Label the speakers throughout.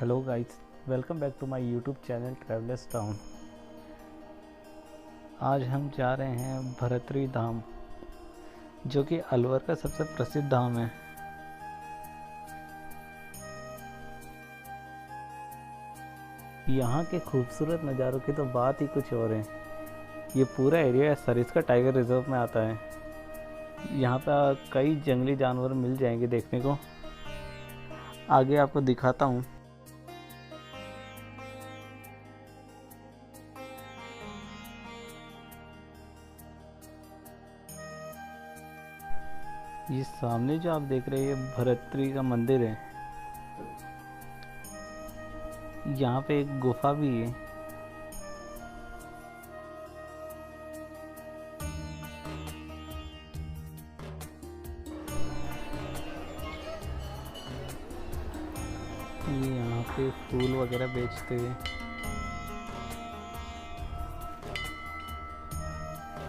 Speaker 1: Hello guys, welcome back to my YouTube channel travellers town. आज हम जा रहे हैं भरतरी धाम, जो कि अलवर का सबसे प्रसिद्ध धाम है। यहाँ के खूबसूरत नज़ारों की तो बात ही कुछ और है। ये पूरा एरिया सरिस्का टाइगर रिजर्व में आता है। यहाँ पर कई जंगली जानवर मिल जाएंगे देखने को। आगे आपको दिखाता हूँ। ये सामने जो आप देख रहे हैं, ये भरतरी का मंदिर है। यहाँ पे एक गुफा भी है। ये यहाँ पे फूल वगैरह बेचते हैं।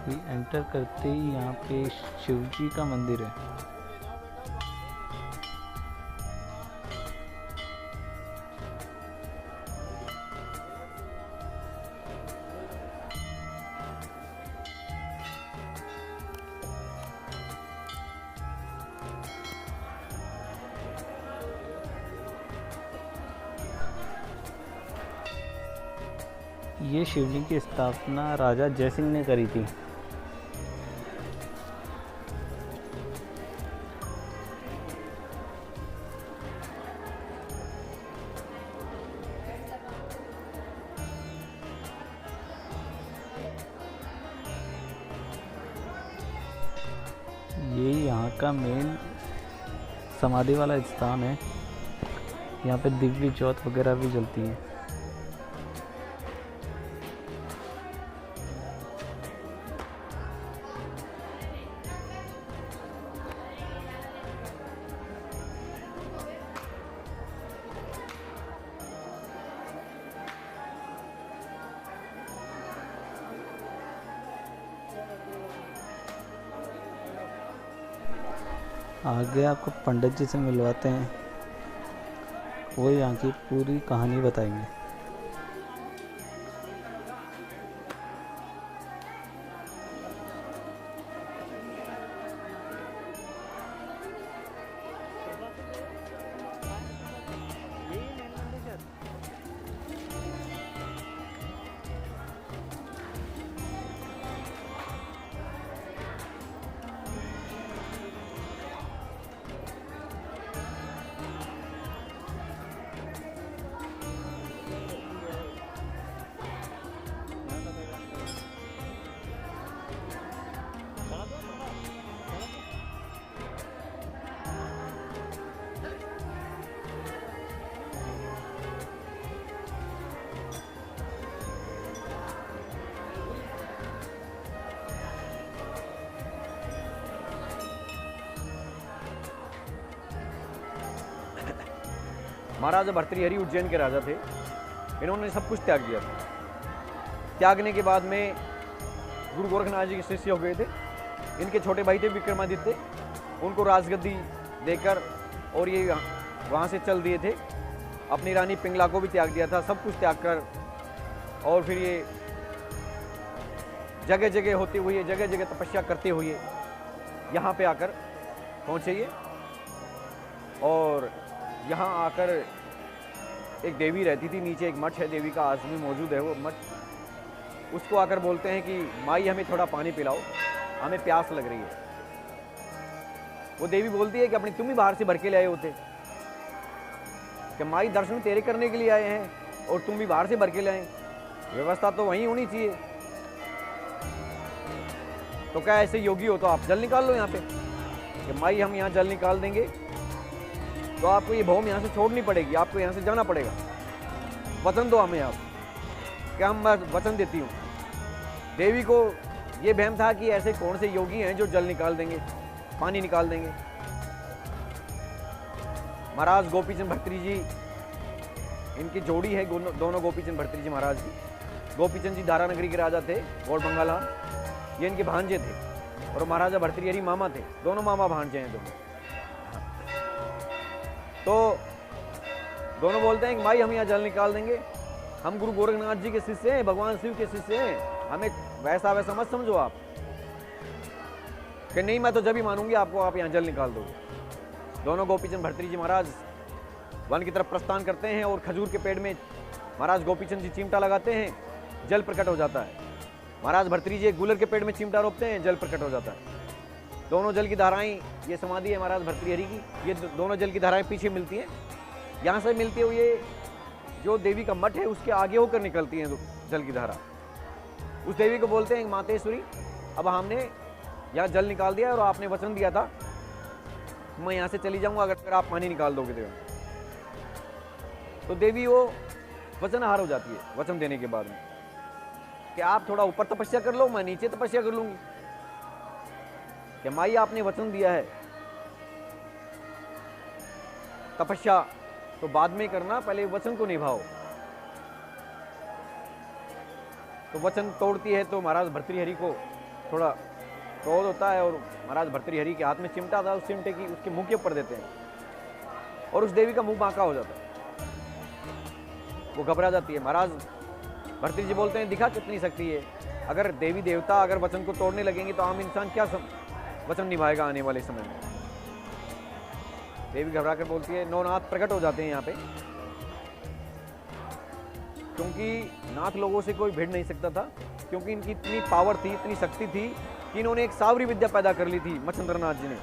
Speaker 1: ये एंटर करते ही यहाँ पे शिव जी का मंदिर है। ये शिवलिंग की स्थापना राजा जयसिंह ने करी थी। ये यहाँ का मेन समाधि वाला स्थान है। यहाँ पे दिव्य ज्योत वगैरह भी जलती है। आगे आपको पंडित जी से मिलवाते हैं, वो यहाँ की पूरी कहानी बताएंगे।
Speaker 2: महाराजा भर्तृहरि उज्जैन के राजा थे। इन्होंने सब कुछ त्याग दिया था। त्यागने के बाद में गुरु गोरखनाथ जी के शिष्य हो गए थे। इनके छोटे भाई थे विक्रमादित्य, उनको राजगद्दी देकर और ये वहाँ से चल दिए थे। अपनी रानी पिंगला को भी त्याग दिया था। सब कुछ त्याग कर और फिर ये जगह जगह होते हुए, जगह जगह तपस्या करते हुए यहाँ पे आकर पहुँचे ये। और यहाँ आकर एक देवी रहती थी, नीचे एक मठ है, देवी का आज भी मौजूद है वो मठ। उसको आकर बोलते हैं कि माई हमें थोड़ा पानी पिलाओ, हमें प्यास लग रही है। वो देवी बोलती है कि अपनी तुम ही बाहर से भर के ले आए होते, कि माई दर्शन तेरे करने के लिए आए हैं और तुम भी बाहर से भर के ले आए। व्यवस्था तो वहीं होनी चाहिए। तो क्या ऐसे योगी हो तो आप जल निकाल लो यहाँ पे, कि माई हम यहाँ जल निकाल देंगे, तो आपको ये भौम यहाँ से छोड़नी पड़ेगी, आपको यहाँ से जाना पड़ेगा। वचन दो हमें आप, क्या हम वचन देती हूँ। देवी को ये वहम था कि ऐसे कौन से योगी हैं जो जल निकाल देंगे, पानी निकाल देंगे। महाराज गोपीचंद भर्तृहरि जी, इनकी जोड़ी है दोनों गोपीचंद भर्तृहरि जी महाराज जी। गोपीचंद जी दारा नगरी के राजा थे, गौड़ बंगाला, ये इनके भांजे थे। और महाराजा भर्तृहरि मामा थे, दोनों मामा भांजे हैं दोनों। तो दोनों बोलते हैं कि माई हम यहाँ जल निकाल देंगे, हम गुरु गोरखनाथ जी के शिष्य हैं, भगवान शिव के शिष्य हैं, हमें वैसा वैसा मत समझो आप। कि नहीं मैं तो जब ही मानूंगी आपको, आप यहाँ जल निकाल दोगे। दोनों गोपीचंद भर्तृहरि जी महाराज वन की तरफ प्रस्थान करते हैं और खजूर के पेड़ में महाराज गोपीचंद जी चिमटा लगाते हैं, जल प्रकट हो जाता है। महाराज भर्तृहरि जी एक गुलर के पेड़ में चिमटा रोपते हैं, जल प्रकट हो जाता है। दोनों जल की धाराएं, ये समाधि है महाराज भर्तृहरि की, ये दोनों जल की धाराएं पीछे मिलती हैं। यहाँ से मिलते हुए जो देवी का मठ है उसके आगे होकर निकलती है जल की धारा। उस देवी को बोलते हैं मातेश्वरी, अब हमने यहाँ जल निकाल दिया और आपने वचन दिया था मैं यहाँ से चली जाऊँगा अगर आप पानी निकाल दोगे तो देवी वो वचनहार हो जाती है वचन देने के बाद में कि आप थोड़ा ऊपर तपस्या कर लो, मैं नीचे तपस्या कर लूंगी। कि माई आपने वचन दिया है तपस्या तो बाद में करना, पहले वचन को निभाओ। तो वचन तोड़ती है तो महाराज भर्तृहरि को थोड़ा क्रोध होता है और महाराज भर्तृहरि के हाथ में चिमटा था, उस चिमटे की उसके मुंह के ऊपर देते हैं और उस देवी का मुंह बांका हो जाता है, वो घबरा जाती है। महाराज भर्तृहरि जी बोलते हैं दिखा कितनी शक्ति है, अगर देवी देवता अगर वचन को तोड़ने लगेंगे तो आम इंसान क्या वचन निभाएगा आने वाले समय में। देवी घबरा कर बोलती है, नौ नाथ प्रकट हो जाते हैं यहाँ पे, क्योंकि नाथ लोगों से कोई भिड़ नहीं सकता था, क्योंकि इनकी इतनी पावर थी, इतनी शक्ति थी कि इन्होंने एक सावरी विद्या पैदा कर ली थी। मच्छिंद्रनाथ जी ने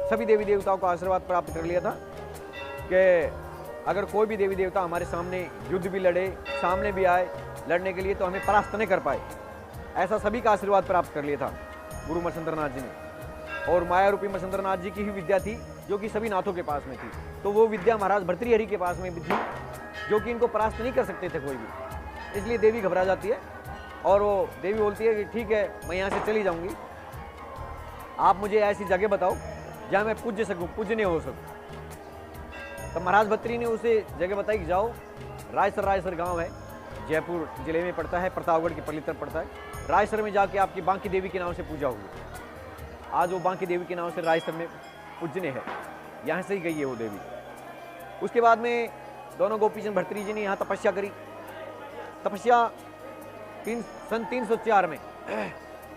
Speaker 2: सभी देवी देवताओं का आशीर्वाद प्राप्त कर लिया था कि अगर कोई भी देवी देवता हमारे सामने युद्ध भी लड़े, सामने भी आए लड़ने के लिए तो हमें परास्त नहीं कर पाए। ऐसा सभी का आशीर्वाद प्राप्त कर लिया था गुरु मच्छिंद्रनाथ जी ने। और माया रूपी मच्छिंद्रनाथ जी की ही विद्या थी जो कि सभी नाथों के पास में थी, तो वो विद्या महाराज भर्तृहरि के पास में भी थी जो कि इनको परास्त नहीं कर सकते थे कोई भी। इसलिए देवी घबरा जाती है और वो देवी बोलती है कि ठीक है मैं यहाँ से चली जाऊँगी, आप मुझे ऐसी जगह बताओ जहाँ मैं पूज्य सकूँ, पूजनीय हो सकूँ। तब महाराज भर्तृहरि ने उसे जगह बताई कि जाओ, रायसर गांव है, जयपुर जिले में पड़ता है, प्रतापगढ़ की पल्ली तरफ पड़ता है। रायसर में जाके आपकी बांकी देवी के नाम से पूजा होगी। आज वो बांकी देवी के नाम से रायसर में पूजनीय है, यहाँ से ही गई है वो देवी। उसके बाद में दोनों गोपीचंद भर्तृहरि जी ने यहाँ तपस्या करी। तपस्या सन 304 में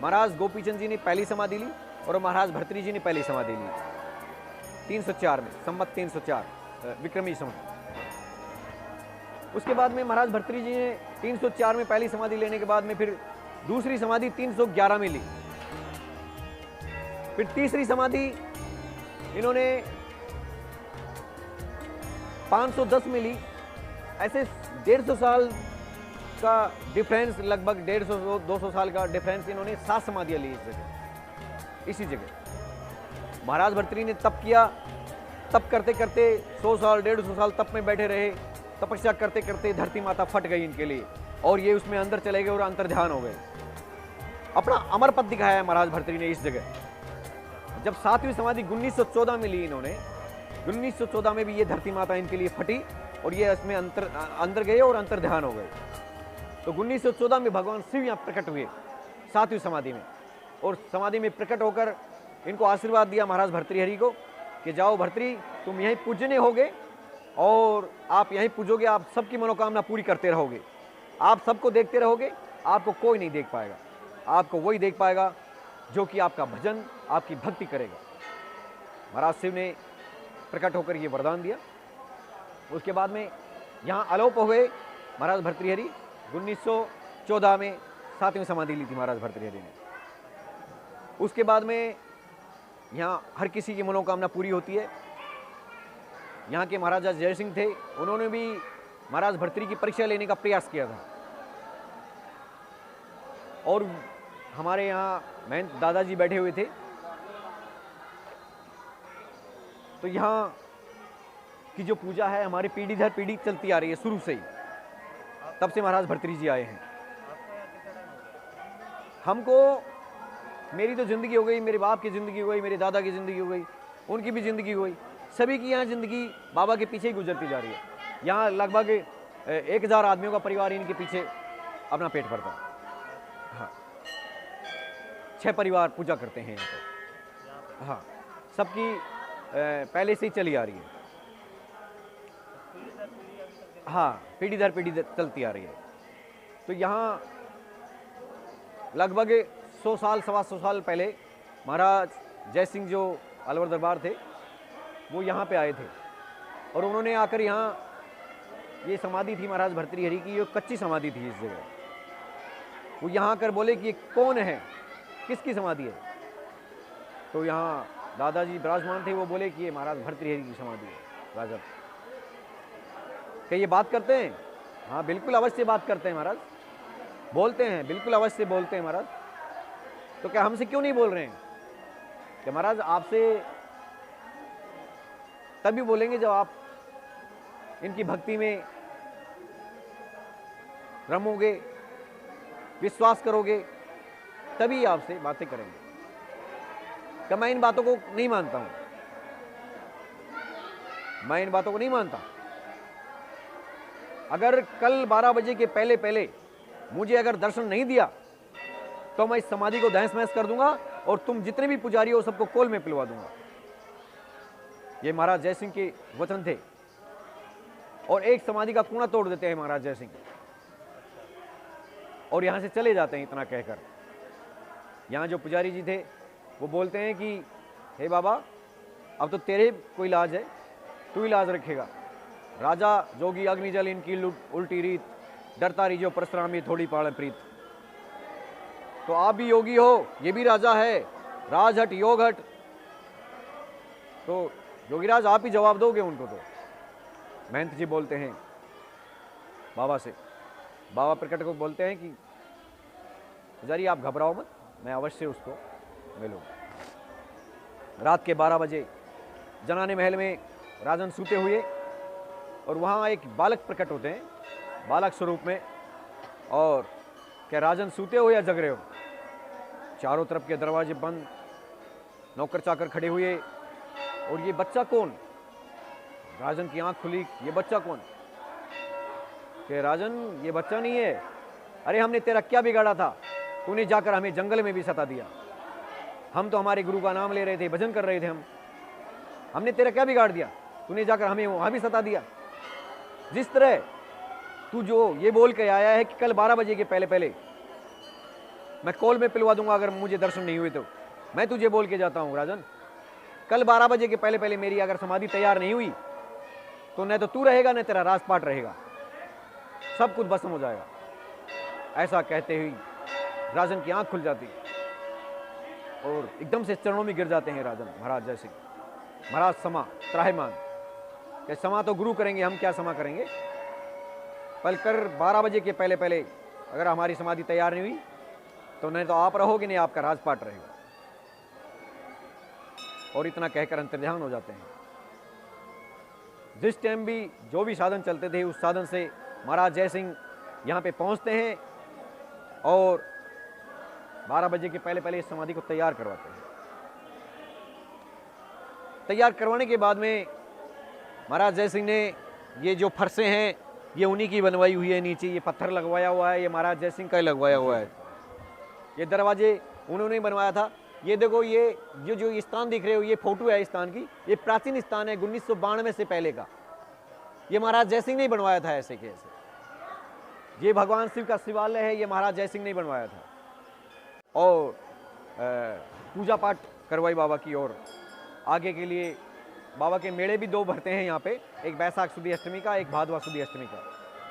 Speaker 2: महाराज गोपीचंद जी ने पहली समाधि ली और महाराज भर्तृहरि जी ने पहली समाधि ली 304 में, संवत 304 विक्रमी संवत। उसके बाद में महाराज भर्तृहरि जी ने 304 में पहली समाधि लेने के बाद में फिर दूसरी समाधि 311 में ली। फिर तीसरी समाधि इन्होंने 510 में ली। ऐसे 150 साल का डिफरेंस, लगभग 150-200 साल का डिफरेंस, इन्होंने 7 समाधियां ली इसी जगह। महाराज भर्तृहरि ने तप किया, तप करते करते 100 साल 150 साल तप में बैठे रहे। तपस्या करते करते धरती माता फट गई इनके लिए और ये उसमें अंदर चले गए और अंतर ध्यान हो गए। अपना अमर पद दिखाया है महाराज भर्तृहरि ने इस जगह। जब 7वीं समाधि 1914 में ली इन्होंने, 1914 में भी ये धरती माता इनके लिए फटी और ये इसमें अंदर गए और अंतर ध्यान हो गए। तो 1914 में भगवान शिव यहाँ प्रकट हुए 7वीं समाधि में, और समाधि में प्रकट होकर इनको आशीर्वाद दिया महाराज भर्तृहरि को कि जाओ भर्तृहरि, तुम यहीं पूजने होगे और आप यहीं पूजोगे, आप सबकी मनोकामना पूरी करते रहोगे, आप सबको देखते रहोगे, आपको कोई नहीं देख पाएगा, आपको वही देख पाएगा जो कि आपका भजन, आपकी भक्ति करेगा। महाराज शिव ने प्रकट होकर ये वरदान दिया। उसके बाद में यहाँ अलोप हुए महाराज भर्तृहरि। 1914 में 7वीं समाधि ली थी महाराज भर्तृहरि ने। उसके बाद में यहाँ हर किसी की मनोकामना पूरी होती है। यहाँ के महाराजा जय सिंह थे, उन्होंने भी महाराज भर्तृहरि की परीक्षा लेने का प्रयास किया था। और हमारे यहाँ महंत दादाजी बैठे हुए थे, तो यहाँ की जो पूजा है हमारी पीढ़ी दर पीढ़ी चलती आ रही है शुरू से ही, तब से महाराज भर्तृहरि जी आए हैं। हमको, मेरी तो ज़िंदगी हो गई, मेरे बाप की ज़िंदगी हो गई, मेरे दादा की ज़िंदगी हो गई, उनकी भी ज़िंदगी हो गई, सभी की यहाँ ज़िंदगी बाबा के पीछे ही गुजरती जा रही है। यहाँ लगभग 1000 आदमियों का परिवार इनके पीछे अपना पेट भरता है। हाँ, 6 परिवार पूजा करते हैं यहाँ पर। हाँ, सबकी पहले से ही चली आ रही है। हाँ, पीढ़ी दर पीढ़ी चलती आ रही है। तो यहाँ लगभग 100 साल, 125 साल पहले महाराज जय सिंह जो अलवर दरबार थे, वो यहाँ पे आए थे और उन्होंने आकर यहाँ, ये समाधि थी महाराज भर्तृहरि की, ये कच्ची समाधि थी इस जगह। वो यहाँ आकर बोले कि ये कौन है, किसकी समाधि है? तो यहाँ दादाजी विराजमान थे, वो बोले कि ये महाराज भर्तृहरि की समाधि है। राजा क्या ये बात करते हैं? हाँ बिल्कुल अवश्य बात करते हैं महाराज, बोलते हैं, बिल्कुल अवश्य बोलते हैं महाराज। तो क्या हमसे क्यों नहीं बोल रहे हैं? कि महाराज आपसे तभी बोलेंगे जब आप इनकी भक्ति में रमोगे, विश्वास करोगे, तभी आपसे बातें करेंगे। क्या मैं इन बातों को नहीं मानता हूं? मैं इन बातों को नहीं मानता। अगर कल 12 बजे के पहले पहले मुझे अगर दर्शन नहीं दिया तो मैं इस समाधि को तहस नहस कर दूंगा और तुम जितने भी पुजारी हो सबको कोल में पिलवा दूंगा। ये महाराज जय सिंह के वचन थे और एक समाधि का कूड़ा तोड़ देते हैं महाराज जय सिंह और यहां से चले जाते हैं। इतना कहकर यहां जो पुजारी जी थे वो बोलते हैं कि हे बाबा, अब तो तेरे कोई इलाज है, तू इलाज रखेगा। राजा जोगी अग्निजल इनकी उल्टी रीत, डरता रही जो परशुरामी थोड़ी पाड़ प्रीत। तो आप भी योगी हो, ये भी राजा है, राज हट योग हट। तो योगीराज आप ही जवाब दोगे उनको? तो महंत जी बोलते हैं बाबा से, बाबा प्रकट को बोलते हैं कि पुजारी आप घबराओ मत, मैं अवश्य उसको मिलूंगा। रात के 12 बजे जनाने महल में राजन सूते हुए और वहाँ एक बालक प्रकट होते हैं, बालक स्वरूप में। और क्या राजन सूते हो या जग रहे हो? चारों तरफ के दरवाजे बंद, नौकर चाकर खड़े हुए। और ये बच्चा कौन? राजन की आंख खुली, ये बच्चा कौन? कि राजन ये बच्चा नहीं है। अरे हमने तेरा क्या बिगाड़ा था? तूने जाकर हमें जंगल में भी सता दिया। हम तो हमारे गुरु का नाम ले रहे थे, भजन कर रहे थे हमने तेरा क्या बिगाड़ दिया? तूने जाकर हमें वहां भी सता दिया। जिस तरह तू जो ये बोल के आया है कि कल 12 बजे के पहले पहले मैं कोल में पिलवा दूंगा अगर मुझे दर्शन नहीं हुए तो, मैं तुझे बोल के जाता हूं राजन, कल 12 बजे के पहले पहले मेरी अगर समाधि तैयार नहीं हुई तो न तो तू रहेगा न तेरा राजपाट रहेगा, सब कुछ भस्म हो जाएगा। ऐसा कहते हुए राजन की आंख खुल जाती और एकदम से चरणों में गिर जाते हैं राजन महाराज जय सिंह। महाराज समा त्राहिमाम, कि समा तो गुरु करेंगे, हम क्या समा करेंगे? कल कर 12 बजे के पहले पहले अगर हमारी समाधि तैयार नहीं हुई तो नहीं तो आप रहोगे नहीं आपका राजपाट रहेगा। और इतना कहकर अंतर्ध्यान हो जाते हैं। जिस टाइम भी जो भी साधन चलते थे उस साधन से महाराज जय सिंह यहाँ पे पहुँचते हैं और 12 बजे के पहले पहले इस समाधि को तैयार करवाते हैं। तैयार करवाने के बाद में महाराज जय सिंह ने ये जो फरसे हैं ये उन्हीं की बनवाई हुई है, नीचे ये पत्थर लगवाया हुआ है, ये महाराज जय सिंह का ही लगवाया हुआ है। ये दरवाजे उन्होंने बनवाया था। ये देखो ये जो स्थान दिख रहे हो, ये फोटो है स्थान की, ये प्राचीन स्थान है 1992 से पहले का। ये महाराज जय सिंह ने बनवाया था ऐसे के ऐसे। ये भगवान शिव का शिवालय है, ये महाराज जय सिंह ने बनवाया था। और पूजा पाठ करवाई बाबा की। और आगे के लिए बाबा के मेले भी 2 भरते हैं यहाँ पे, एक वैशाख सुदी अष्टमी का, एक भादवा सुदी अष्टमी का।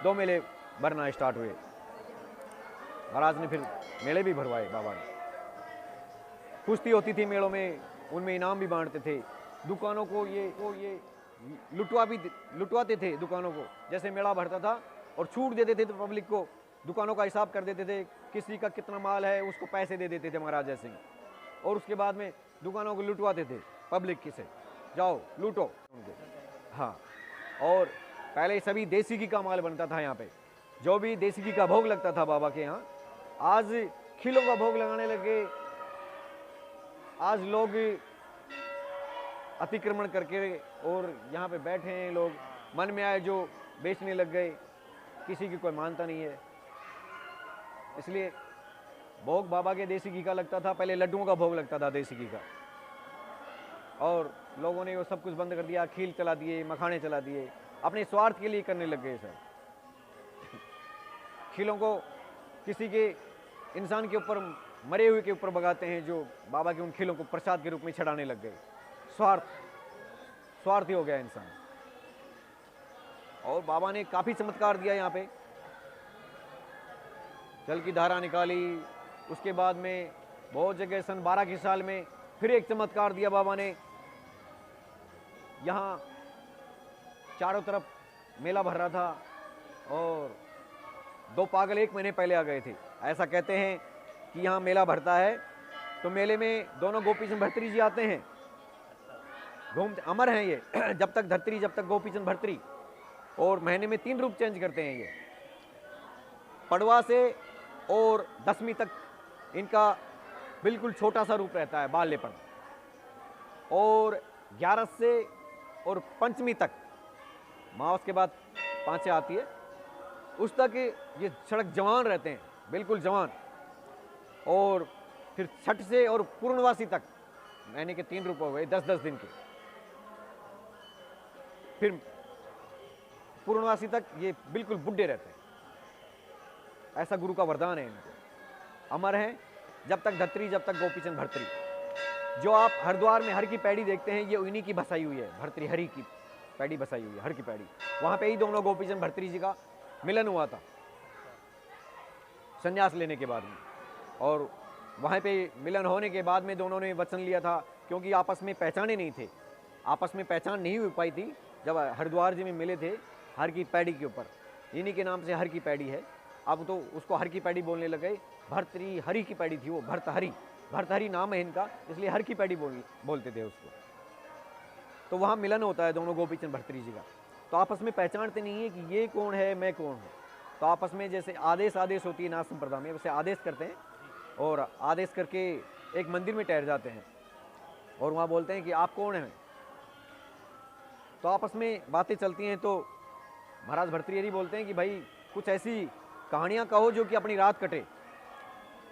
Speaker 2: 2 मेले भरना स्टार्ट हुए। महाराज ने फिर मेले भी भरवाए बाबा ने। कुश्ती होती थी मेलों में, उनमें इनाम भी बांटते थे। दुकानों को ये लुटवाते थे दुकानों को। जैसे मेला भरता था और छूट दे देते थे पब्लिक को, दुकानों का हिसाब कर देते थे, किसी का कितना माल है उसको पैसे दे देते थे महाराज जय सिंह। और उसके बाद में दुकानों को लुटवाते थे पब्लिक की से, जाओ लूटो उनको। हाँ, और पहले सभी देसी घी का माल बनता था यहाँ पे। जो भी देसी घी का भोग लगता था बाबा के यहाँ, आज खिलों का भोग लगाने लगे। आज लोग अतिक्रमण करके और यहाँ पे बैठे हैं लोग, मन में आए जो बेचने लग गए, किसी की कोई मानता नहीं है। इसलिए भोग बाबा के देसी घी का लगता था, पहले लड्डुओं का भोग लगता था देसी घी का, और लोगों ने वो सब कुछ बंद कर दिया, खील चला दिए, मखाने चला दिए, अपने स्वार्थ के लिए करने लग गए सर। खीलों को किसी के इंसान के ऊपर, मरे हुए के ऊपर भगाते हैं, जो बाबा के उन खीलों को प्रसाद के रूप में चढ़ाने लग गए। स्वार्थी हो गया इंसान। और बाबा ने काफ़ी चमत्कार दिया यहाँ पे, जल की धारा निकाली। उसके बाद में बहुत जगह सन 12 के साल में फिर एक चमत्कार दिया बाबा ने। यहाँ चारों तरफ मेला भर रहा था और 2 पागल 1 महीने पहले आ गए थे। ऐसा कहते हैं कि यहाँ मेला भरता है तो मेले में दोनों गोपीचंद भर्तृ जी आते हैं, घूमते, अमर हैं ये जब तक धरतरी जब तक गोपीचंद भर्तृ, और महीने में 3 रूप चेंज करते हैं ये। पड़वा से और 10वीं तक इनका बिल्कुल छोटा सा रूप रहता है, बाल्यपन, और 11 से और 5वीं तक, मावस के बाद 5 आती है, उस तक ये सड़क जवान रहते हैं, बिल्कुल जवान। और फिर 6 से और पूर्णवासी तक महीने के 3 रूप हो गए, 10-10 दिन के। फिर पूर्णवासी तक ये बिल्कुल बुढ़े रहते हैं। ऐसा गुरु का वरदान है इनको, अमर हैं जब तक धरतरी जब तक गोपीचंद भर्तृ। जो आप हरिद्वार में हर की पैड़ी देखते हैं, ये उन्हीं की बसाई हुई है, भर्तृ हरि की पैड़ी बसाई हुई है, हर की पैड़ी। वहाँ पे ही दोनों गोपीचंद भर्तृ जी का मिलन हुआ था संन्यास लेने के बाद में, और वहाँ पे मिलन होने के बाद में दोनों ने वचन लिया था, क्योंकि आपस में पहचाने नहीं थे, आपस में पहचान नहीं हो पाई थी। जब हरिद्वार जी में मिले थे हर की पैड़ी के ऊपर, इन्हीं के नाम से हर की पैड़ी है। अब तो उसको हर की पैड़ी बोलने लग गए, भर्तृ हरि की पैड़ी थी वो, भर्तहरि नाम है इनका, इसलिए हर की पैड़ी बोलते थे उसको। तो वहाँ मिलन होता है दोनों गोपीचंद भर्तृ जी का, तो आपस में पहचानते नहीं है कि ये कौन है मैं कौन हूँ। तो आपस में जैसे आदेश होती है नाथ संप्रदाय में, वैसे आदेश करते हैं, और आदेश करके एक मंदिर में ठहर जाते हैं और वहाँ बोलते हैं कि आप कौन हैं। तो आपस में बातें चलती हैं, तो महाराज भर्तृहरि बोलते हैं कि भाई कुछ ऐसी कहानियाँ कहो जो कि अपनी रात कटे।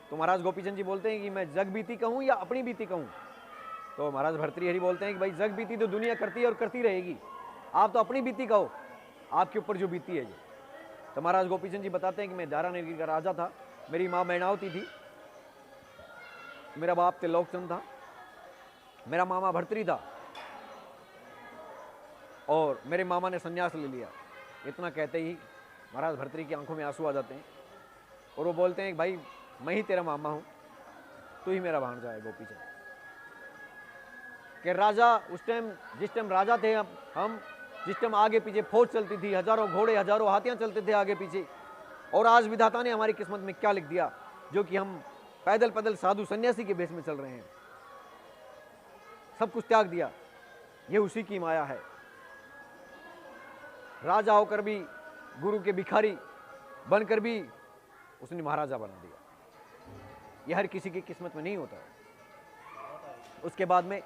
Speaker 2: तो महाराज गोपीचंद जी बोलते हैं कि मैं जग बीती कहूँ या अपनी बीती कहूँ। तो महाराज भर्तृहरि बोलते हैं कि भाई जग बीती तो दुनिया करती है और करती रहेगी, आप तो अपनी बीती कहो, आपके ऊपर जो बीती है ये। तो महाराज गोपीचंद जी बताते हैं कि मैं दारानगरी का राजा था, मेरी माँ मैनावती थी, मेरा बाप त्रिलोकचंद था, मेरा मामा भर्तृ था, और मेरे मामा ने संन्यास ले लिया। इतना कहते ही महाराज भर्तृ की आंखों में आंसू आ जाते हैं और वो बोलते हैं भाई मैं ही तेरा मामा हूँ, तू ही मेरा भांजा है गोपीचंद। कि राजा उस टाइम, जिस टाइम राजा थे हम, जिस टाइम आगे पीछे फौज चलती थी, हजारों घोड़े हजारों हाथियाँ चलते थे आगे पीछे, और आज विधाता ने हमारी किस्मत में क्या लिख दिया जो कि हम पैदल पैदल साधु सन्यासी के भेष में चल रहे हैं। सब कुछ त्याग दिया, ये उसी की माया है। राजा होकर भी, गुरु के भिखारी बनकर भी उसने महाराजा बना दिया। यह हर किसी की किस्मत में नहीं होता। उसके बाद में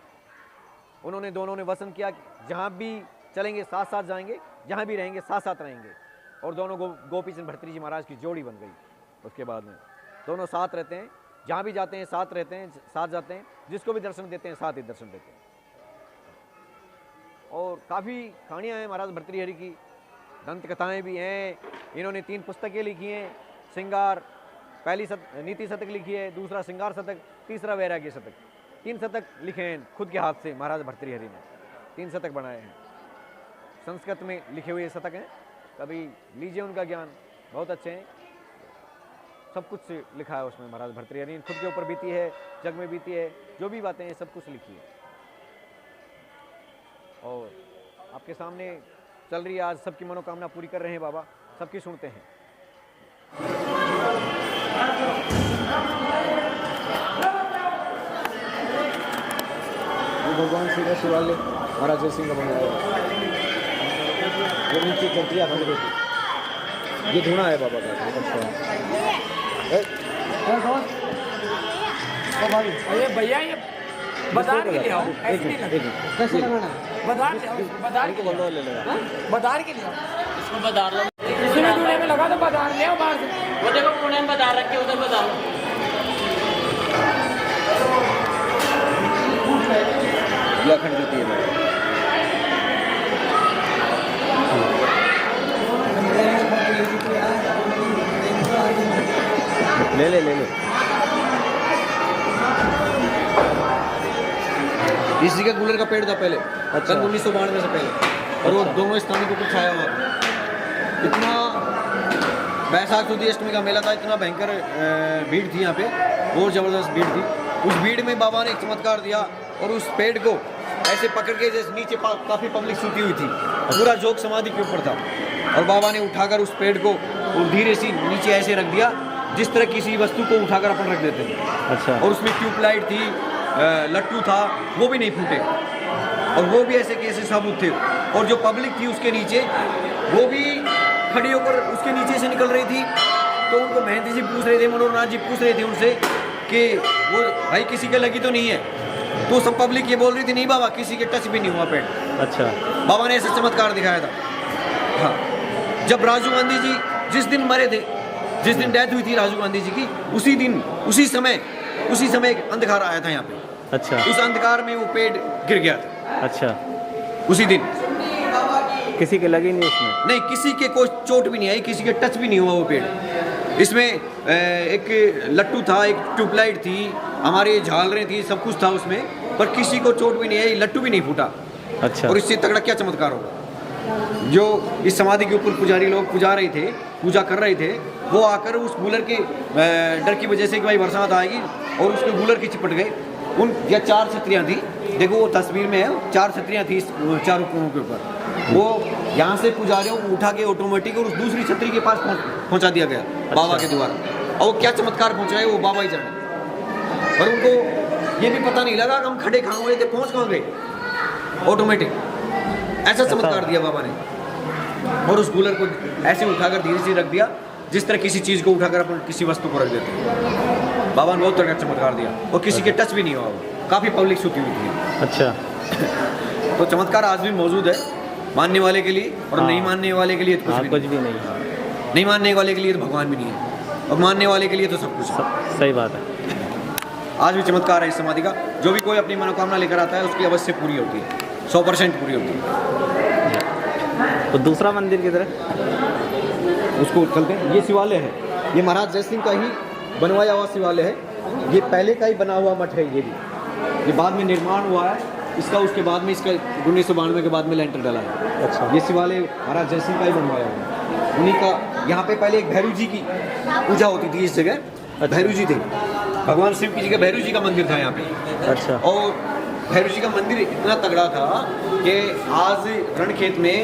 Speaker 2: उन्होंने दोनों ने वचन किया कि जहाँ भी चलेंगे साथ साथ जाएंगे, जहाँ भी रहेंगे साथ साथ रहेंगे, और दोनों गोपीचंद भर्तृ जी महाराज की जोड़ी बन गई। उसके बाद में दोनों साथ रहते हैं, जहाँ भी जाते हैं साथ रहते हैं, साथ जाते हैं, जिसको भी दर्शन देते हैं साथ ही दर्शन देते हैं। और काफ़ी कहानियाँ हैं महाराज भर्तृहरि की, दंत कथाएँ भी हैं। इन्होंने 3 पुस्तकें लिखी हैं, श्रृंगार, पहली नीति शतक लिखी है, दूसरा श्रृंगार शतक, तीसरा वैराग्य शतक। 3 शतक लिखे हैं खुद के हाथ से महाराज भर्तृहरि ने, 3 शतक बनाए हैं। संस्कृत में लिखे हुए शतक हैं, कभी लीजिए उनका ज्ञान, बहुत अच्छे हैं। सब कुछ लिखा है उसमें महाराज भर्तृहरि ने, खुद के ऊपर बीती है, जग में बीती है, जो भी बातें हैं सब कुछ लिखी है। और आपके सामने चल रही है, आज सबकी मनोकामना पूरी कर रहे हैं बाबा, सबकी सुनते हैं।
Speaker 3: भगवान श्री का शिवालय महाराज जय सिंह का बनाया है, जो नीचे चलती है अखंड ज्योति। ये धुना है बाबा का।
Speaker 4: अरे भैया ये बाजार के लिए आओ, ऐसे नहीं लगेगा।
Speaker 3: कैसे लगाना?
Speaker 4: बाजार ले आओ, बाजार के लिए
Speaker 3: ले लेगा,
Speaker 4: बाजार के लिए आओ।
Speaker 5: इसको बाजार लो,
Speaker 4: इसमें धुने में लगा दो, बाजार ले आओ बाहर से।
Speaker 5: वो देखो पुणे में बाजार रखे, उधर बाजार लो।
Speaker 3: ये अखंड ज्योति है भाई।
Speaker 1: ले ले ले ले।
Speaker 3: इसी का गुलर का पेड़ था पहले,
Speaker 1: अच्छा।
Speaker 3: सन 1992 से पहले, और वो दोनों स्थानों के ऊपर छाया हुआ। इतना बैसाख सुदी अष्टमी का मेला था, इतना भयंकर भीड़ थी यहाँ पे, बहुत ज़बरदस्त भीड़ थी। उस भीड़ में बाबा ने एक चमत्कार दिया और उस पेड़ को ऐसे पकड़ के, जैसे नीचे काफ़ी पब्लिक सूती हुई थी, पूरा जोग समाधि के ऊपर था, और बाबा ने उठाकर उस पेड़ को और धीरे से नीचे ऐसे रख दिया जिस तरह किसी वस्तु को उठाकर अपन रख देते हैं।
Speaker 1: अच्छा।
Speaker 3: और उसमें ट्यूबलाइट थी, लट्टू था, वो भी नहीं फूटे, और वो भी ऐसे कैसे साबुत थे। और जो पब्लिक थी उसके नीचे, वो भी खड़ी होकर उसके नीचे से निकल रही थी। तो उनको महंती जी पूछ रहे थे, मनोहर नाथ जी पूछ रहे थे उनसे कि वो भाई किसी के लगी तो नहीं है? तो सब पब्लिक ये बोल रही थी, नहीं बाबा किसी के टच भी नहीं हुआ पेड़।
Speaker 1: अच्छा।
Speaker 3: बाबा ने ऐसे चमत्कार दिखाया था। हाँ, जब राजीव गांधी जी जिस दिन मरे थे, जिस दिन डेथ हुई थी राजीव गांधी जी की, उसी दिन उसी समय एक अंधकार आया था यहाँ पे।
Speaker 1: अच्छा।
Speaker 3: उस अंधकार में वो पेड़ गिर गया था
Speaker 1: अच्छा।
Speaker 3: उसी दिन।
Speaker 1: किसी के लगी नहीं उसमें?
Speaker 3: नहीं, किसी के कोई चोट भी नहीं आई, किसी के टच भी नहीं हुआ वो पेड़। इसमें एक लट्टू था, एक ट्यूबलाइट थी, हमारे झालरें थी, सब कुछ था उसमें, पर किसी को चोट भी नहीं आई, लट्टू भी नहीं फूटा।
Speaker 1: अच्छा।
Speaker 3: और इससे तगड़ा क्या चमत्कार होगा? जो इस समाधि के ऊपर पुजारी लोग पूजा कर रहे थे, वो आकर उस गूलर के डर की वजह से कि भाई बरसात आएगी, और उसके गूलर की चिपट गए। उन या 4 छतरियाँ थी, देखो वो तस्वीर में है, 4 छतरियाँ थी इस चारों कोनों के ऊपर। वो यहाँ से पुजारियों को उठा के ऑटोमेटिक और उस दूसरी छतरी के पास पहुँचा दिया गया। अच्छा। बाबा के द्वारा। और क्या चमत्कार पहुँचाए वो बाबा ही जाने। और उनको ये भी पता नहीं लगा कि हम खड़े कहाँ हुए थे, पहुँच कहाँ गए, ऑटोमेटिक ऐसा चमत्कार दिया बाबा ने। और उस कूलर को ऐसे उठाकर धीरे से रख दिया जिस तरह किसी चीज़ को उठाकर अपन किसी वस्तु को रख देते हैं। बाबा ने बहुत तरह का चमत्कार दिया, और किसी के टच भी नहीं हुआ, काफ़ी पब्लिक सूती हुई थी।
Speaker 1: अच्छा।
Speaker 3: तो चमत्कार आज भी मौजूद है, मानने वाले के लिए, और नहीं मानने वाले के लिए तो
Speaker 1: कुछ भी नहीं।
Speaker 3: नहीं मानने वाले के लिए तो भगवान भी नहीं है, और मानने वाले के लिए तो सब कुछ है।
Speaker 1: सही बात है।
Speaker 3: आज भी चमत्कार है इस समाधि का। जो भी कोई अपनी मनोकामना लेकर आता है उसकी अवश्य पूरी होती है, 100% पूरी होती है।
Speaker 1: तो दूसरा मंदिर की तरह
Speaker 3: उसको चलते हैं। ये शिवालय है, ये महाराज जय सिंह का ही बनवाया हुआ शिवालय है। ये पहले का ही बना हुआ मठ है। ये बाद में निर्माण हुआ है इसका, उसके बाद में इसका 1992 के बाद में लेंटर डाला है।
Speaker 1: अच्छा।
Speaker 3: ये शिवालय महाराज जय सिंह का ही बनवाया हुआ है। उन्हीं का, यहाँ पे पहले एक भैरू जी की पूजा होती थी इस जगह। भैरू जी थे, भगवान शिव की जगह भैरू जी का मंदिर था यहाँ पे।
Speaker 1: अच्छा।
Speaker 3: और भैरू जी का मंदिर इतना तगड़ा था कि आज रणखेत में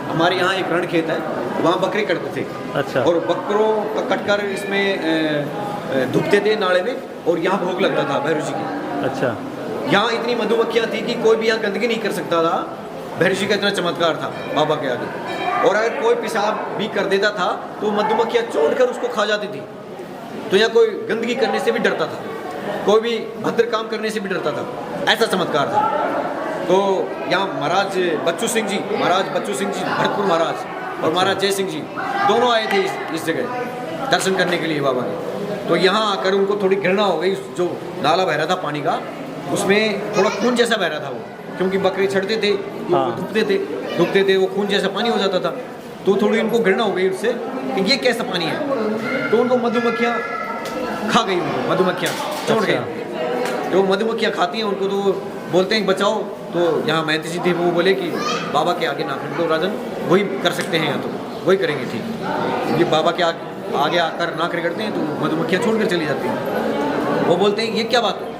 Speaker 3: हमारे यहाँ एक रणखेत है, वहाँ बकरे कटते थे।
Speaker 1: अच्छा।
Speaker 3: और बकरों का कटकर इसमें धुपते थे नाले में, और यहाँ भोग लगता था भैरू जी की।
Speaker 1: अच्छा।
Speaker 3: यहाँ इतनी मधुमक्खियाँ थी कि कोई भी यहाँ गंदगी नहीं कर सकता था। भैरू जी का इतना चमत्कार था बाबा के आगे। और अगर कोई पेशाब भी कर देता था तो मधुमक्खियाँ चोट उसको खा जाती थी। तो यहाँ कोई गंदगी करने से भी डरता था, कोई भी भद्र काम करने से भी डरता था, ऐसा चमत्कार था। तो यहाँ महाराज बच्चू सिंह जी भरतपुर महाराज और महाराज जय सिंह जी दोनों आए थे इस जगह दर्शन करने के लिए बाबा के। तो यहाँ आकर उनको थोड़ी घृणा हो गई। जो नाला बह रहा था पानी का, उसमें थोड़ा खून जैसा बह रहा था वो, क्योंकि बकरे छड़ते थे, धुपते थे, वो खून जैसा पानी हो जाता था। तो थोड़ी उनको घृणा हो गई उससे कि ये कैसा पानी है। तो उनको मधुमक्खियाँ खा गई, मधुमक्खियाँ चोट गई। तो मधुमक्खियाँ खाती हैं उनको, तो बोलते हैं बचाओ। तो यहाँ महंती जी थे, वो बोले कि बाबा के आगे ना फेंक दो राजन, वही कर सकते हैं, या तो वही करेंगे ठीक। क्योंकि बाबा के आगे आकर नाक रगड़ते हैं तो मधुमक्खियाँ छोड़कर चली जाती हैं। वो बोलते हैं ये क्या बात है,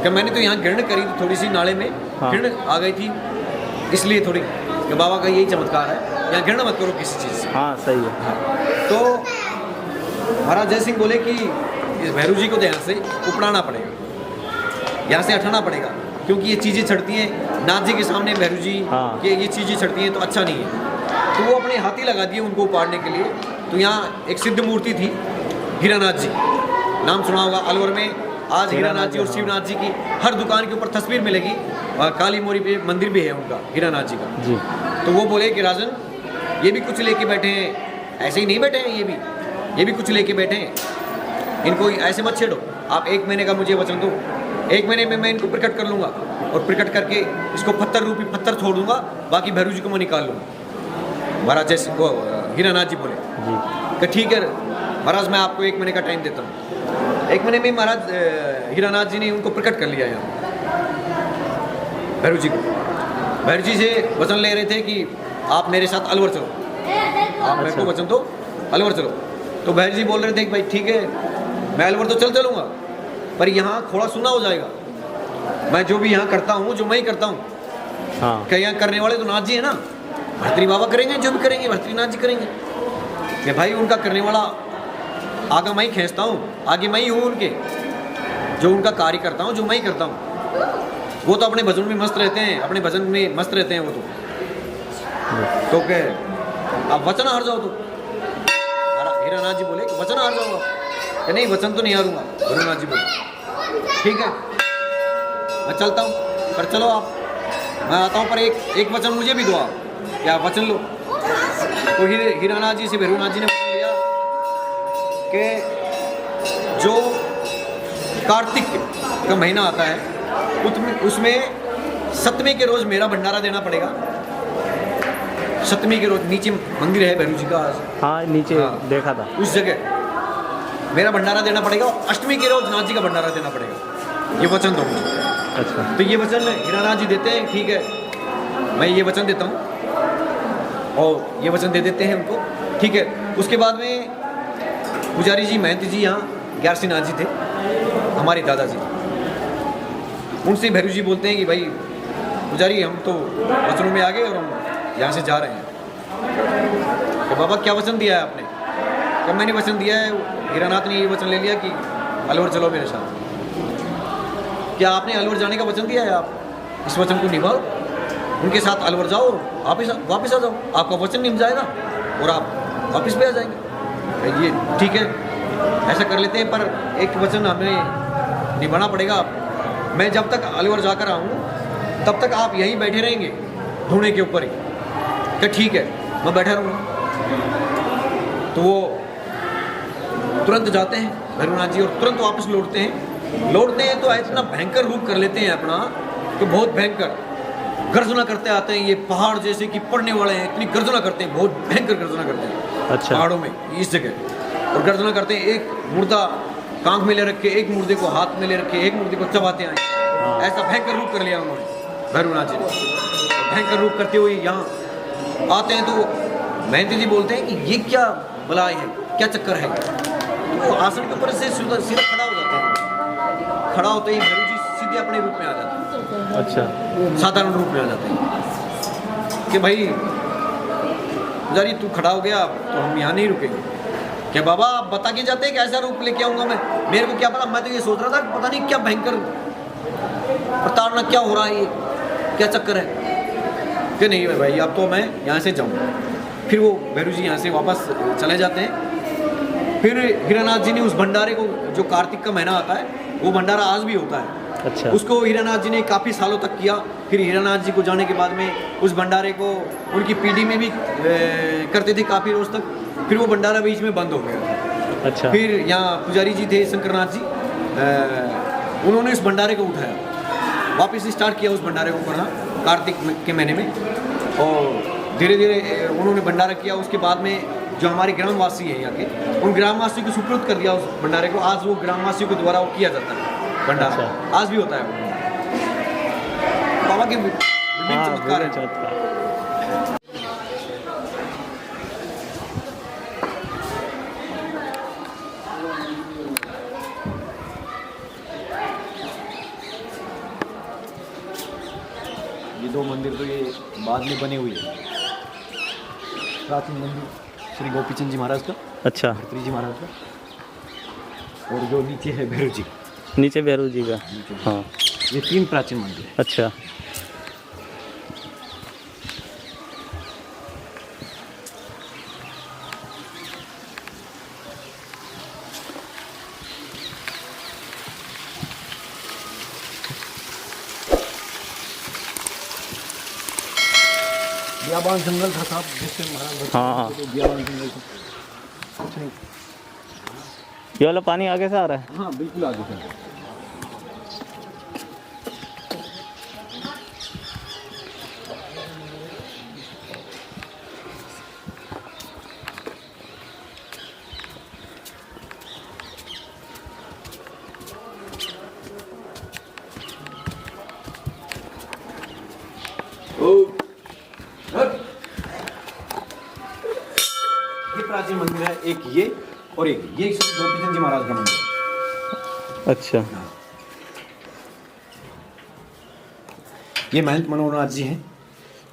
Speaker 3: कि मैंने तो यहाँ घृण करी थी, थोड़ी सी नाले में घृण आ गई थी, इसलिए थोड़ी, कि बाबा का यही चमत्कार है, यहाँ घृणा मत करो किसी चीज़ से।
Speaker 1: हाँ सही है।
Speaker 3: तो महाराज जय सिंह बोले कि इस भैरू जी को यहाँ से उपड़ाना पड़ेगा, यहाँ से हटाना पड़ेगा, क्योंकि ये चीज़ें छड़ती हैं नाथ जी के सामने। भैरू जी के ये चीज़ें छड़ती हैं तो अच्छा नहीं है। तो वो अपने हाथी लगा दिए उनको उपाड़ने के लिए। तो यहाँ एक सिद्ध मूर्ति थी, हीरानाथ जी, नाम सुना होगा अलवर में। आज हीरानाथ जी और शिवनाथ जी की हर दुकान के ऊपर तस्वीर मिलेगी, और काली मोरी पे मंदिर भी है उनका, हीरानाथ जी का जी। तो वो बोले कि राजन ये भी कुछ लेके बैठे हैं, ऐसे ही नहीं बैठे हैं, ये भी कुछ लेके बैठे हैं, इनको ऐसे मत छेड़ो। आप 1 महीने का मुझे वचन दो, 1 महीने में मैं इनको प्रकट कर लूँगा, और प्रकट करके इसको पत्थर रूपी पत्थर छोड़ दूंगा, बाकी भैरू जी को मैं निकाल लूँगा। महाराज जैसे हीरानाथ जी बोले कि ठीक है महाराज मैं आपको 1 महीने का टाइम देता हूँ। 1 महीने में महाराज हीरानाथ जी ने उनको प्रकट कर लिया यहाँ भैरव जी को। भैरव जी से वचन ले रहे थे कि आप मेरे साथ अलवर चलो, आप मेरे को वचन दो, अलवर चलो। तो भैरव जी बोल रहे थे कि भाई ठीक है मैं अलवर तो चलूँगा, पर यहाँ थोड़ा सुना हो जाएगा। मैं जो भी यहाँ करता हूँ, जो मैं ही करता हूँ,
Speaker 1: हाँ
Speaker 3: क्या यहाँ करने वाले तो नाथ जी है ना, भर्तरी बाबा करेंगे, जो भी करेंगे भर्तरी नाथ जी करेंगे। कि भाई उनका करने वाला आगे मैं ही खींचता हूँ, आगे मैं ही हूँ उनके, जो उनका कार्य करता हूँ, जो मैं ही करता हूँ। वो तो अपने भजन में मस्त रहते हैं, अपने भजन में मस्त रहते हैं वो तो क्या आप वचन हार जाओ। तो हीरानाथ जी बोले कि वचन हार जाओ आप। नहीं वचन तो नहीं हारूंगा। भैरवनाथ जी बोले ठीक है मैं चलता हूँ, पर चलो आप, मैं आता हूँ, पर एक वचन मुझे भी दो आप, क्या वचन लो। तो हीरानाथ जी से भैरवनाथ जी ने वचन लिया कि जो कार्तिक का महीना आता है उसमें 7वें के रोज मेरा भंडारा देना पड़ेगा। 7वीं के रोज नीचे मंदिर है भैरव जी का,
Speaker 1: हाँ नीचे
Speaker 3: हाँ।
Speaker 1: देखा था,
Speaker 3: उस जगह मेरा भंडारा देना पड़ेगा, और 8वीं के रोज नाथ जी का भंडारा देना पड़ेगा। ये वचन दो मुझे।
Speaker 1: अच्छा
Speaker 3: तो ये वचन हीरानाथ जी देते हैं, ठीक है मैं ये वचन देता हूँ, और ये वचन दे देते हैं उनको, ठीक है। उसके बाद में पुजारी जी महंत जी यहाँ ग्यारसी नाथ जी थे, हमारे दादाजी, उनसे भैरव जी बोलते हैं कि भाई पुजारी हम तो वचनों में आ गए और हम यहाँ से जा रहे हैं। तो बाबा क्या वचन दिया है आपने? क्या मैंने वचन दिया है, हीरानाथ ने ये वचन ले लिया कि अलवर चलो मेरे साथ। क्या आपने अलवर जाने का वचन दिया है? आप इस वचन को निभाओ, उनके साथ अलवर जाओ और वापस आ जाओ, आपका वचन निभ जाएगा और आप वापस भी आ जाएंगे। ये ठीक है ऐसा कर लेते हैं, पर एक वचन हमें निभाना पड़ेगा। मैं जब तक अलवर जाकर आऊँ तब तक आप यहीं बैठे रहेंगे ढूंढे के ऊपर ही। क्या ठीक है मैं बैठा रहूँगा। तो वो तुरंत जाते हैं भैरवनाथ जी और तुरंत वापस लौटते हैं तो इतना भयंकर रूप कर लेते हैं अपना, तो बहुत भयंकर गर्जना करते आते हैं। ये पहाड़ जैसे कि पड़ने वाले हैं, इतनी गर्जना करते हैं, बहुत भयंकर गर्जना करते हैं।
Speaker 1: अच्छा
Speaker 3: पहाड़ों में इस जगह और गर्जना करते हैं। एक मुर्दा कांख में ले रखे, एक मुर्दे को हाथ में ले रखे, एक मुर्दे को चबाते आए। ऐसा भयंकर रूप कर लिया उन्होंने भैरवनाथ जी ने। भयंकर रूप करते हुए यहाँ आते हैं तो महंत जी बोलते हैं कि ये क्या बलाई है, क्या चक्कर है। तो आसन के ऊपर से सीधा खड़ा हो जाते हैं। खड़ा होते ही भैरव जी सीधे अपने रूप में आ जाते हैं।
Speaker 1: अच्छा
Speaker 3: साधारण रूप में आ जाते हैं कि भाई पुजारी तू खड़ा हो गया तो हम यहाँ नहीं रुकेंगे। क्या बाबा आप बता के जाते हैं कि ऐसा रूप लेके आऊँगा मैं? मेरे को क्या पता, मैं तो ये सोच रहा था पता नहीं क्या भयंकर प्रताड़ना क्या हो रहा है, ये क्या चक्कर है। कि नहीं भाई अब तो मैं यहाँ से जाऊँ। फिर वो भैरव जी यहाँ से वापस चले जाते हैं। फिर हीरानाथ जी ने उस भंडारे को, जो कार्तिक का महीना आता है वो भंडारा आज भी होता है,
Speaker 1: अच्छा
Speaker 3: उसको हीरानाथ जी ने काफ़ी सालों तक किया। फिर हीरानाथ जी को जाने के बाद में उस भंडारे को उनकी पीढ़ी में भी करते थे काफ़ी रोज तक। फिर वो भंडारा बीच में बंद हो गया।
Speaker 1: अच्छा
Speaker 3: फिर यहाँ पुजारी जी थे शंकरनाथ जी, उन्होंने इस भंडारे को उठाया, वापस स्टार्ट किया उस भंडारे को करना कार्तिक के महीने में। और धीरे धीरे उन्होंने भंडारा किया। उसके बाद में जो हमारे ग्रामवासी हैं यहाँ के, उन ग्रामवासियों को सुपुर्द कर दिया उस भंडारे को। आज वो ग्रामवासियों के द्वारा वो किया जाता है भंडारा।
Speaker 1: अच्छा।
Speaker 3: आज भी होता है। बाबा के विभिन्न
Speaker 1: हाँ
Speaker 3: चमत्कार
Speaker 1: विभिन्न
Speaker 3: हैं।
Speaker 1: चमत्कार।
Speaker 3: ये 2 मंदिर तो ये बाद में बने हुए हैं। प्राचीन मंदिर श्री गोपीचंद जी महाराज का,
Speaker 1: अच्छा
Speaker 3: भर्तृहरि जी महाराज का, और जो नीचे है भैरव जी,
Speaker 1: नीचे भैरव जी का, हाँ
Speaker 3: ये 3 प्राचीन मंदिर है।
Speaker 1: अच्छा
Speaker 3: बियाबान जंगल था साहब, जिससे महाराज
Speaker 1: हाँ
Speaker 3: बियाबान जंगल था। कुछ नहीं।
Speaker 1: ये वाला पानी आगे से आ रहा है।
Speaker 3: हाँ बिल्कुल आगे था। इसमें है एक ये और एक ये गोपी चंद जी महाराज का मंदिर है।
Speaker 1: अच्छा।
Speaker 3: ये महंत मनोहरनाथ जी हैं,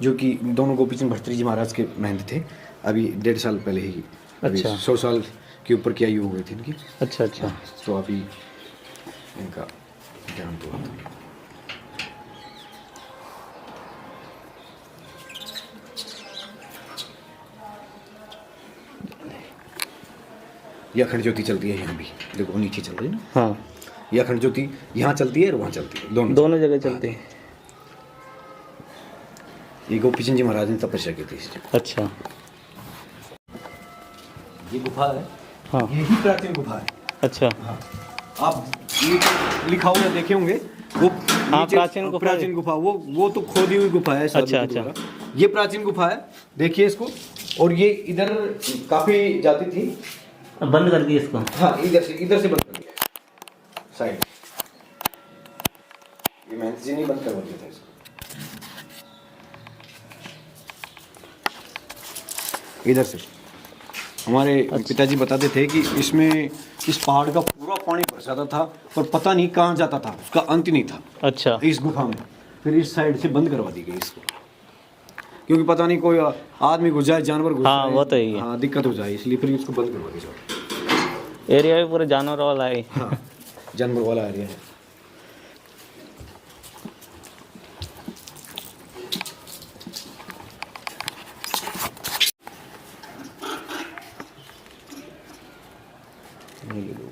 Speaker 3: जो कि दोनों गोपी चंद भट्टरी जी महाराज के महंत थे। अभी 1.5 साल पहले ही, अभी
Speaker 1: अच्छा।
Speaker 3: 100 साल के ऊपर की आयु हो गई थी इनकी।
Speaker 1: अच्छा अच्छा।
Speaker 3: तो अभी इनका देहांत हुआ था। ये अखंड ज्योति चलती है यहाँ भी, देखो नीचे चल रही है ना।
Speaker 1: हाँ,
Speaker 3: ये अखंड ज्योति यहाँ चलती है और वहाँ चलती है,
Speaker 1: दोनों जगह चलते हैं।
Speaker 3: ये गोपी चंद जी महाराज ने तपस्या की थी इस जगह।
Speaker 1: अच्छा।
Speaker 3: ये गुफा है,
Speaker 1: हाँ।
Speaker 3: यही प्राचीन गुफा है।
Speaker 1: अच्छा।
Speaker 3: हाँ। आप ये लिखा हुआ देखे होंगे वो
Speaker 1: हाँ,
Speaker 3: नीचे
Speaker 1: प्राचीन गुफा।
Speaker 3: वो तो खोदी हुई गुफा है साधु
Speaker 1: अच्छा,
Speaker 3: के द्वारा। ये प्राचीन गुफा है, देखिए इसको। और ये इधर काफी जाती थी,
Speaker 1: बंद कर दिए इसको।
Speaker 3: हाँ इधर से बंद कर दिया साइड। ये महंत जी ने बंद करवा दिया था इसको। इधर से हमारे पिताजी बताते थे कि इसमें इस पहाड़ का पूरा पानी बरस जाता था, पर पता नहीं कहाँ जाता था, उसका अंत नहीं था।
Speaker 1: अच्छा।
Speaker 3: इस गुफा में फिर इस साइड से बंद करवा दी गई इसको, क्योंकि पता नहीं कोई आदमी घुस जाए, जानवर घुस
Speaker 1: हाँ,
Speaker 3: जाए,
Speaker 1: वो तो ही है।
Speaker 3: हाँ दिक्कत हो जाए, इसलिए फिर इसको बंद करवा दिया।
Speaker 1: एरिया भी पूरे जानवर वाला है।
Speaker 3: हाँ जानवर वाला एरिया है। ये लोग